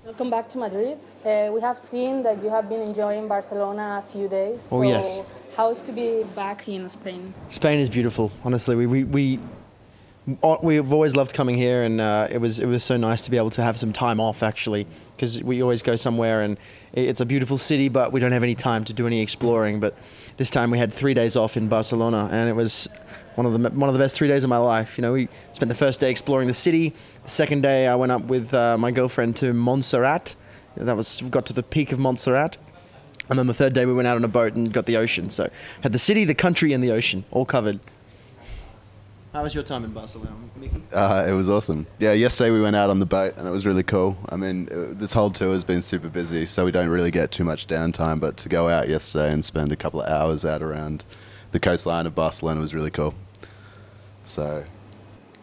Welcome back to Madrid. We have seen that you have been enjoying Barcelona a few days. Oh, yes. How is to be back in Spain? Spain is beautiful, honestly. We've always loved coming here, and it was so nice to be able to have some time off, actually, because we always go somewhere and it's a beautiful city, but we don't have any time to do any exploring. But this time we had 3 days off in Barcelona, and it was one of the best 3 days of my life. You know, we spent the first day exploring the city. The second day I went up with my girlfriend to Montserrat. We got to the peak of Montserrat. And then the third day we went out on a boat and got the ocean. So had the city, the country, and the ocean all covered. How was your time in Barcelona, Mickey? It was awesome. Yeah, yesterday we went out on the boat and it was really cool. I mean, this whole tour has been super busy, so we don't really get too much downtime. But to go out yesterday and spend a couple of hours out around the coastline of Barcelona was really cool. So.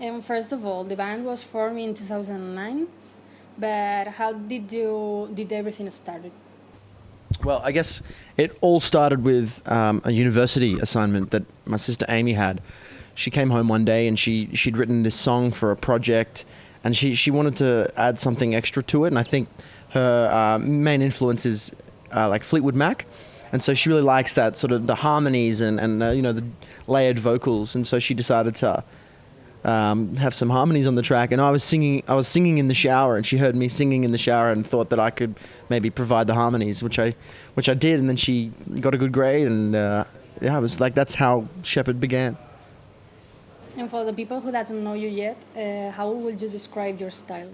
And first of all, the band was formed in 2009, but how did everything started? Well, I guess it all started with a university assignment that my sister Amy had. She came home one day and she'd written this song for a project, and she wanted to add something extra to it. And I think her main influence is like Fleetwood Mac, and so she really likes that sort of the harmonies and the layered vocals. And so she decided to have some harmonies on the track. And I was singing in the shower, and she heard me singing in the shower and thought that I could maybe provide the harmonies, which I did. And then she got a good grade, and I was like, that's how Sheppard began. And for the people who doesn't know you yet, how would you describe your style?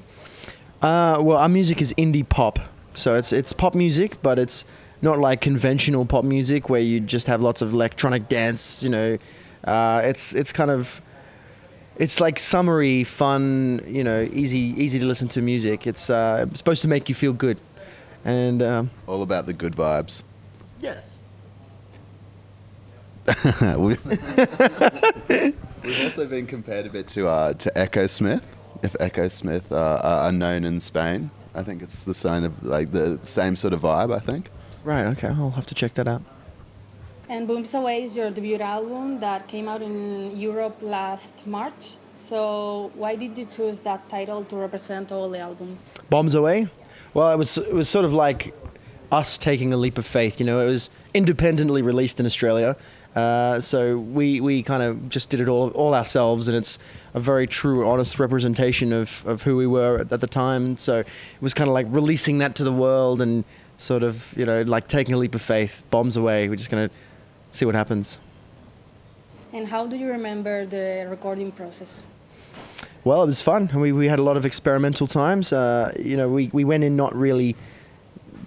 Well, our music is indie pop, so it's pop music, but it's not like conventional pop music where you just have lots of electronic dance. It's kind of, it's like summery, fun, easy to listen to music. It's supposed to make you feel good, and all about the good vibes. Yes. We've also been compared a bit to Echo Smith. If Echo Smith are known in Spain, I think it's the sign of like the same sort of vibe, I think. Right. Okay. I'll have to check that out. And Bombs Away is your debut album that came out in Europe last March. So why did you choose that title to represent all the album? Bombs Away? Well, it was sort of like us taking a leap of faith. It was independently released in Australia. So we kind of just did it all ourselves, and it's a very true, honest representation of who we were at the time. So it was kind of like releasing that to the world and sort of, like taking a leap of faith. Bombs away. We're just going to see what happens. And how do you remember the recording process? Well, it was fun. We had a lot of experimental times. We went in not really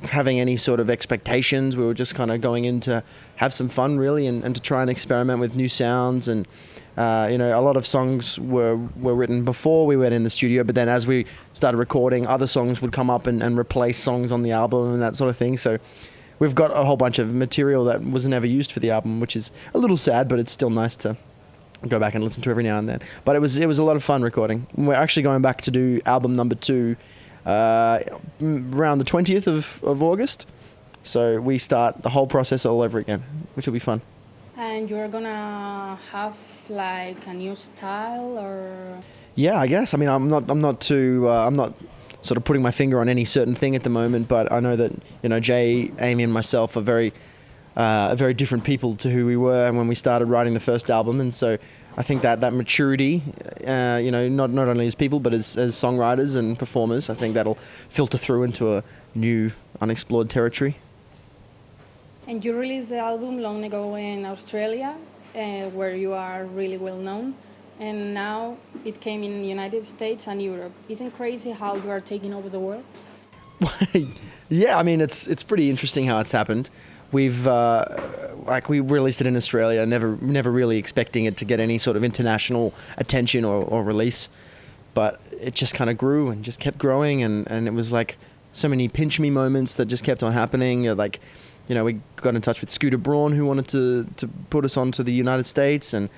having any sort of expectations. We were just kind of going in to have some fun, really, and to try and experiment with new sounds. And a lot of songs were written before we went in the studio, but then as we started recording, other songs would come up and replace songs on the album and that sort of thing. So we've got a whole bunch of material that was never used for the album, which is a little sad, but it's still nice to go back and listen to every now and then. But it was a lot of fun recording. We're actually going back to do album number 2 around the 20th of August. So we start the whole process all over again, which will be fun. And you're gonna have like a new style, or? Yeah, I guess. I mean, I'm not sort of putting my finger on any certain thing at the moment, but I know that Jay, Amy, and myself are very different people to who we were when we started writing the first album, and so I think that maturity, not only as people but as songwriters and performers, I think that'll filter through into a new unexplored territory. And you released the album long ago in Australia, where you are really well known, and now it came in the United States and Europe. Isn't it crazy how you are taking over the world? Yeah, I mean, it's pretty interesting how it's happened. We released it in Australia, never really expecting it to get any sort of international attention or release, but it just kind of grew and just kept growing, and it was like so many pinch me moments that just kept on happening. We got in touch with Scooter Braun, who wanted to put us onto the United States, and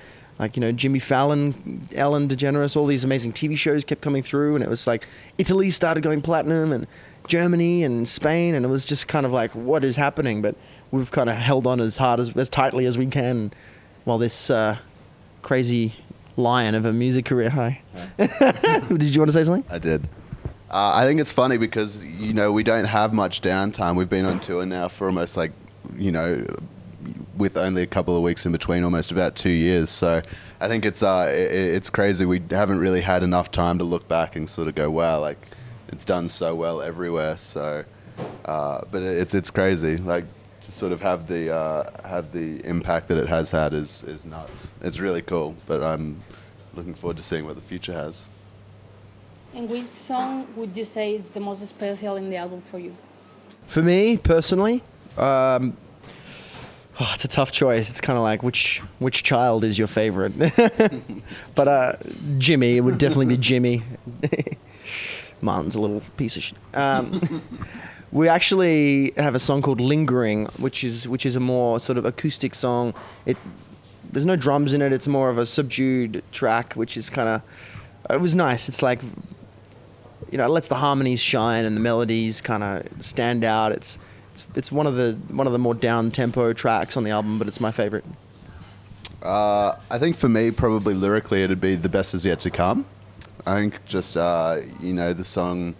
Jimmy Fallon, Ellen DeGeneres, all these amazing TV shows kept coming through, and it was like Italy started going platinum, and Germany and Spain, and it was just kind of like, what is happening? But we've kind of held on as tightly as we can while this crazy lion of a music career. Hi. Did you want to say something? I did. I think it's funny because, you know, we don't have much downtime. We've been on tour now for almost like, you know, with only a couple of weeks in between, almost about 2 years. So I think it's crazy. We haven't really had enough time to look back and sort of go, wow, like it's done so well everywhere. So, but it's crazy. Like to sort of have the impact that it has had is nuts. It's really cool. But I'm looking forward to seeing what the future has. And which song would you say is the most special in the album for you? For me, personally, it's a tough choice. It's kind of like which child is your favorite? But Jimmy, it would definitely be Jimmy. Martin's a little piece of shit. We actually have a song called Lingering, which is a more sort of acoustic song. There's no drums in it. It's more of a subdued track, which is kind of... It was nice. It's like, you know, it lets the harmonies shine and the melodies kind of stand out. It's one of the more down tempo tracks on the album, but it's my favorite. I think for me, probably lyrically, it'd be The Best Is Yet to Come. I think just you know, the song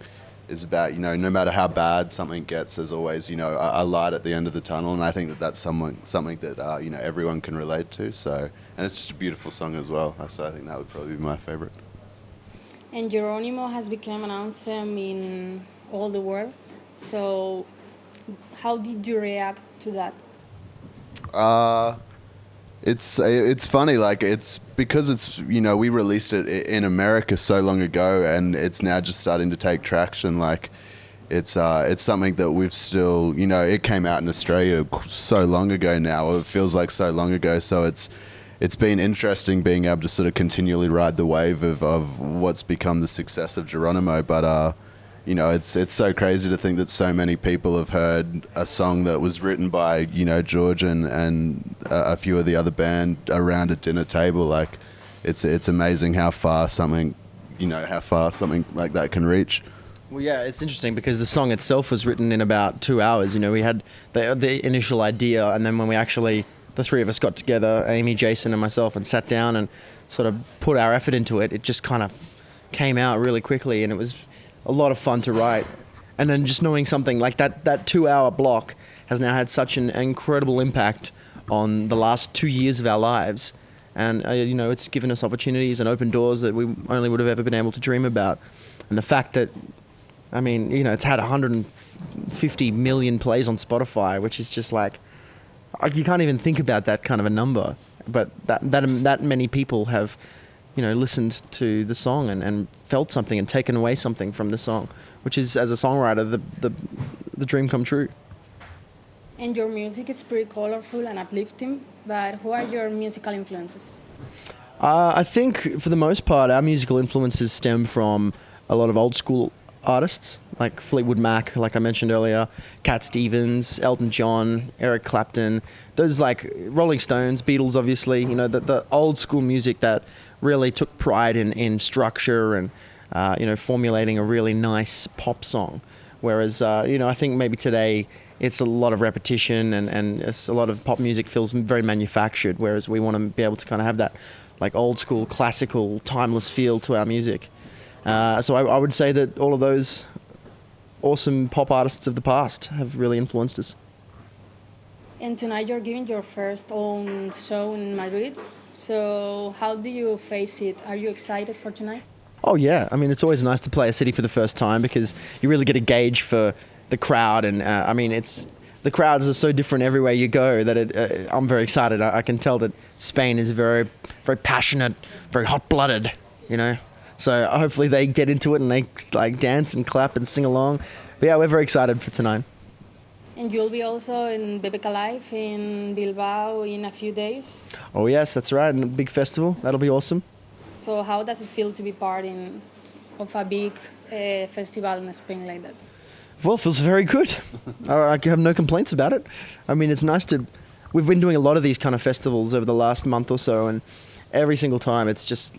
is about, you know, no matter how bad something gets, there's always, you know, a light at the end of the tunnel, and I think that that's something that you know, everyone can relate to. So, and it's just a beautiful song as well. So I think that would probably be my favorite. And Geronimo has become an anthem in all the world. So, how did you react to that? It's funny, like it's because it's, you know, we released it in America so long ago, and it's now just starting to take traction. Like it's something that we've still, you know, it came out in Australia so long ago now. It feels like so long ago. So it's been interesting being able to sort of continually ride the wave of what's become the success of Geronimo. But you know, it's so crazy to think that so many people have heard a song that was written by, you know, George and a few of the other band around a dinner table. Like it's amazing how far something like that can reach. Well, yeah, it's interesting because the song itself was written in about 2 hours. You know, we had the initial idea, and then when we actually, the three of us got together, Amy, Jason, and myself, and sat down and sort of put our effort into it, it just kind of came out really quickly, and it was a lot of fun to write. And then just knowing something like that 2 hour block has now had such an incredible impact on the last 2 years of our lives. And, you know, it's given us opportunities and open doors that we only would have ever been able to dream about. And the fact that, I mean, you know, it's had 150 million plays on Spotify, which is just like, you can't even think about that kind of a number. But that many people have, you know, listened to the song and felt something and taken away something from the song, which is, as a songwriter, the dream come true. And your music is pretty colorful and uplifting, but who are your musical influences? I think, for the most part, our musical influences stem from a lot of old school artists, like Fleetwood Mac, like I mentioned earlier, Cat Stevens, Elton John, Eric Clapton, those like Rolling Stones, Beatles, obviously, you know, the old school music that really took pride in structure and, you know, formulating a really nice pop song. Whereas, you know, I think maybe today it's a lot of repetition and it's a lot of pop music feels very manufactured, whereas we want to be able to kind of have that like old school, classical, timeless feel to our music. So I would say that all of those awesome pop artists of the past have really influenced us. And tonight you're giving your first own show in Madrid. So how do you face it? Are you excited for tonight? Oh yeah, I mean, it's always nice to play a city for the first time because you really get a gauge for the crowd, and I mean, the crowds are so different everywhere you go that I'm very excited. I can tell that Spain is very, very passionate, very hot-blooded, you know. So hopefully they get into it and they like dance and clap and sing along. But yeah, we're very excited for tonight. And you'll be also in BBK Live in Bilbao in a few days. Oh yes, that's right, and a big festival. That'll be awesome. So how does it feel to be part of a big festival in Spain like that? Well, it feels very good. I have no complaints about it. I mean, it's nice to... We've been doing a lot of these kind of festivals over the last month or so, and every single time it's just...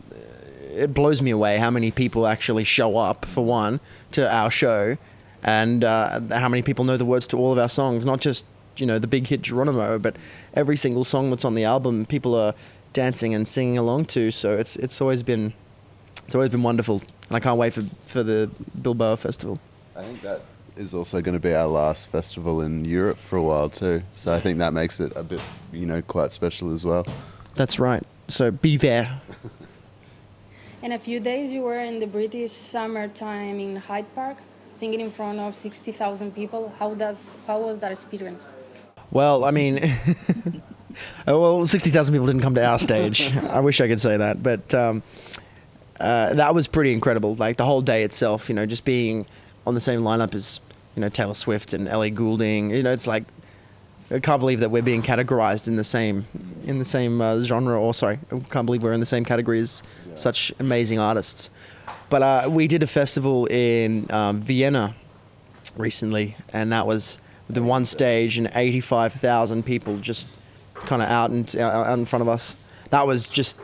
It blows me away how many people actually show up, for one, to our show, and how many people know the words to all of our songs. Not just, you know, the big hit Geronimo, but every single song that's on the album, people are dancing and singing along to. So it's always been wonderful and I can't wait for the Bilbao Festival. I think that is also going to be our last festival in Europe for a while too. So I think that makes it a bit, quite special as well. That's right. So be there. In a few days, you were in the British summertime in Hyde Park, singing in front of 60,000 people. How was that experience? Well, I mean, 60,000 people didn't come to our stage. I wish I could say that, but that was pretty incredible. Like the whole day itself, just being on the same lineup as, Taylor Swift and Ellie Goulding. It's like, I can't believe that we're being categorized in the same genre. Or sorry, I can't believe we're in the same category as such amazing artists. But we did a festival in Vienna recently, and that was the one stage and 85,000 people just kind of out in front of us. That was just,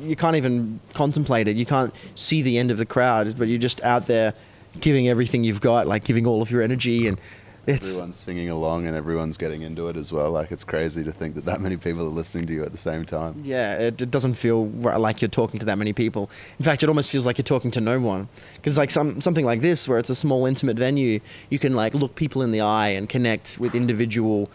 you can't even contemplate it. You can't see the end of the crowd, but you're just out there giving everything you've got, like giving all of your energy, and everyone's singing along and everyone's getting into it as well. Like, it's crazy to think that many people are listening to you at the same time. Yeah, it doesn't feel like you're talking to that many people. In fact, it almost feels like you're talking to no one. Because like something like this, where it's a small, intimate venue, you can like look people in the eye and connect with individual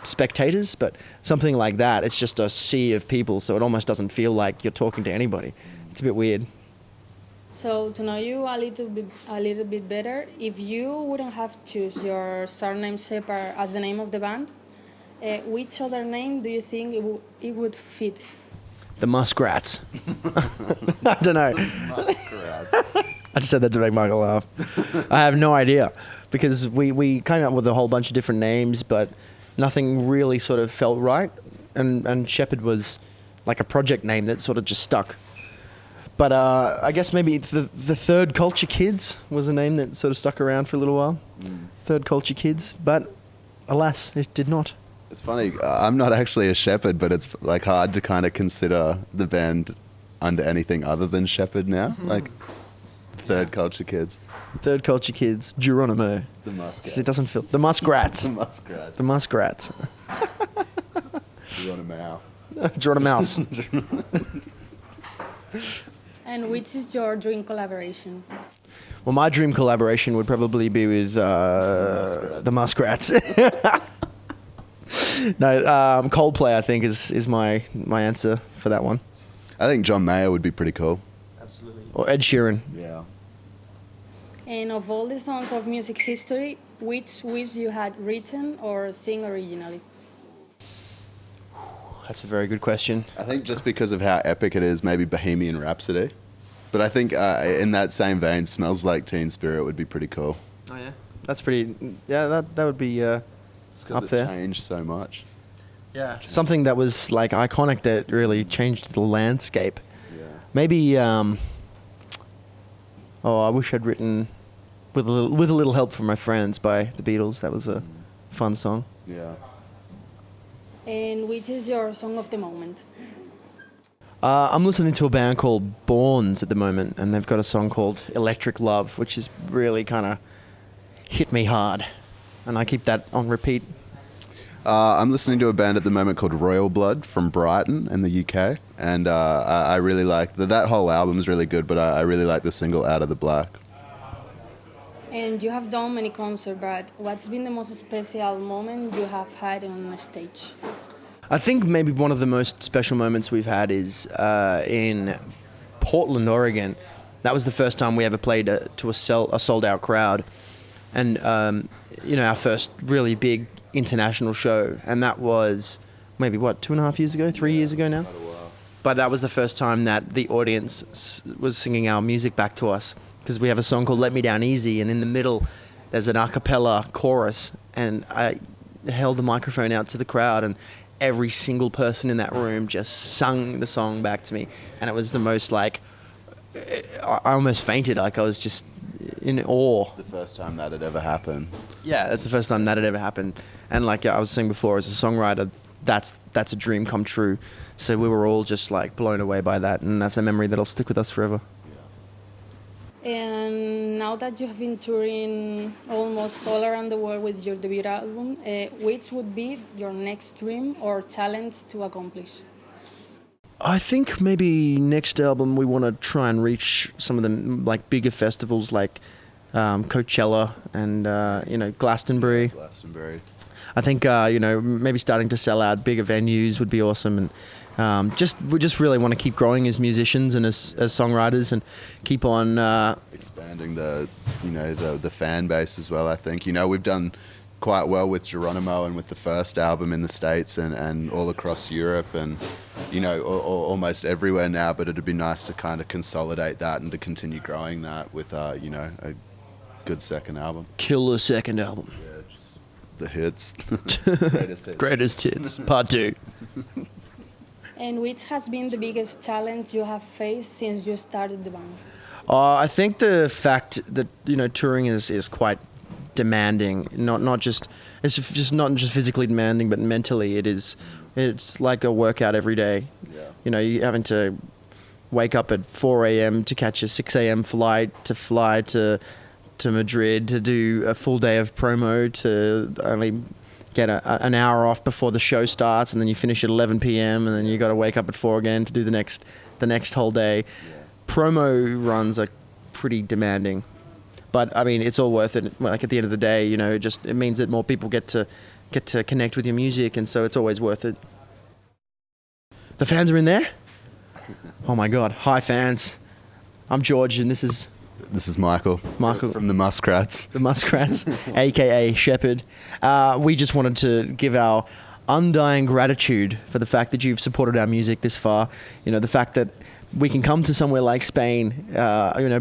spectators. But something like that, it's just a sea of people, so it almost doesn't feel like you're talking to anybody. It's a bit weird. So to know you a little bit better, if you wouldn't have choose your surname Sheppard as the name of the band, which other name do you think it would fit? The Muskrats. I don't know. Muskrats. I just said that to make Michael laugh. I have no idea, because we came up with a whole bunch of different names, but nothing really sort of felt right, and Sheppard was like a project name that sort of just stuck. But I guess maybe the Third Culture Kids was a name that sort of stuck around for a little while. Third Culture Kids, but alas, it did not. It's funny, I'm not actually a Sheppard, but it's like hard to kind of consider the band under anything other than Sheppard now. Like Third Culture Kids. Third Culture Kids, Geronimo. The Muskrats. It doesn't feel... The Muskrats. The Muskrats. The Muskrats. Geronimo. Geronimo. And which is your dream collaboration? Well, my dream collaboration would probably be with the Muskrats. No, Coldplay, I think, is my answer for that one. I think John Mayer would be pretty cool. Absolutely. Or Ed Sheeran. Yeah. And of all the songs of music history, which you had written or sing originally? That's a very good question. I think just because of how epic it is, maybe Bohemian Rhapsody. But I think in that same vein, Smells Like Teen Spirit would be pretty cool. Oh, yeah? That's pretty... Yeah, that would be up there. It changed so much. Yeah. Something that was like iconic that really changed the landscape. Yeah. Maybe... I wish I'd written with a little help from my friends by the Beatles. That was a fun song. Yeah. And which is your song of the moment? I'm listening to a band called Borns at the moment, and they've got a song called Electric Love, which is really kind of hit me hard, and I keep that on repeat. I'm listening to a band at the moment called Royal Blood from Brighton in the UK, and I really like that whole album is really good, but I really like the single Out of the Black. And you have done many concerts, but what's been the most special moment you have had on a stage? I think maybe one of the most special moments we've had is in Portland, Oregon. That was the first time we ever played to a sold-out crowd, and our first really big international show, and that was maybe 2.5 years ago, 3 years ago now. But that was the first time that the audience was singing our music back to us, because we have a song called Let Me Down Easy, and in the middle there's an a cappella chorus, and I held the microphone out to the crowd, and every single person in that room just sung the song back to me, and it was the most I almost fainted, like I was just in awe. The first time that had ever happened. Yeah, that's the first time that had ever happened, and like I was saying before, as a songwriter, that's a dream come true. So we were all just like blown away by that, and that's a memory that'll stick with us forever. And now that you have been touring almost all around the world with your debut album, which would be your next dream or challenge to accomplish? I think maybe next album we want to try and reach some of the like bigger festivals like Coachella and Glastonbury. Glastonbury. I think maybe starting to sell out bigger venues would be awesome, and we just really want to keep growing as musicians and as songwriters and keep on expanding the fan base as well. I think we've done quite well with Geronimo and with the first album in the States and all across Europe and almost everywhere now, but it'd be nice to kind of consolidate that and to continue growing that with a good second album. Killer second album. Yeah, just the hits. Greatest hits part 2. And which has been the biggest challenge you have faced since you started the band? I think the fact that touring is quite demanding. Not just physically demanding, but mentally it's like a workout every day. Yeah. You're having to wake up at 4 a.m. to catch a 6 a.m. flight to fly to Madrid to do a full day of promo, to only get an hour off before the show starts, and then you finish at 11 p.m. and then you got to wake up at 4 again to do the next whole day. Yeah. Promo runs are pretty demanding, but I mean it's all worth it. Like at the end of the day, it means that more people get to connect with your music, and so it's always worth it. The fans are in there. Oh my God! Hi fans, I'm George, and this is Michael. Michael from the Muskrats. The Muskrats, aka Sheppard. We just wanted to give our undying gratitude for the fact that you've supported our music this far. The fact that we can come to somewhere like Spain,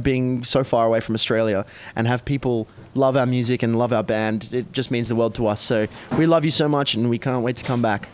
being so far away from Australia, and have people love our music and love our band. It just means the world to us. So we love you so much, and we can't wait to come back.